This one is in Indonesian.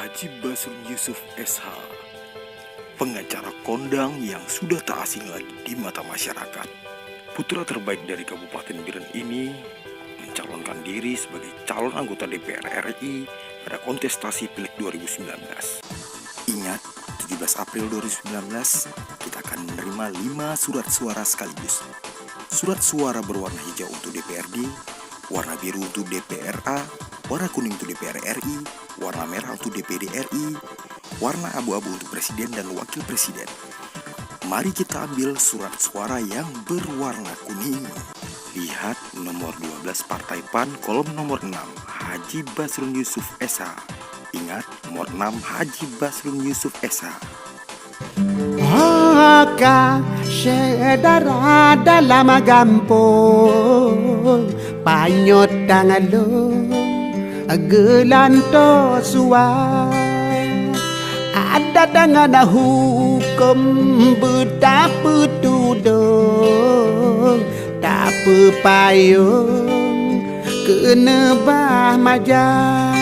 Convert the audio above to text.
Haji Basrun Yusuf SH, pengacara kondang yang sudah tak asing lagi di mata masyarakat. Putra terbaik dari Kabupaten Biren ini mencalonkan diri sebagai calon anggota DPR RI pada kontestasi Pileg 2019. Ingat, 17 April 2019 kita akan menerima 5 surat suara sekaligus. Surat suara berwarna hijau untuk DPRD, warna biru untuk DPRA, warna kuning untuk DPR RI, warna merah untuk DPD RI, warna abu-abu untuk presiden dan wakil presiden. Mari kita ambil surat suara yang berwarna kuning. Lihat nomor 12 Partai PAN kolom nomor 6, Haji Basrun Yusuf SH. Ingat, nomor 6 Haji Basrun Yusuf SH. Haka sedara dalam gampung panyot tangalo gelanto suar ada dengan hukum betapa tudung tak payung kena bah majang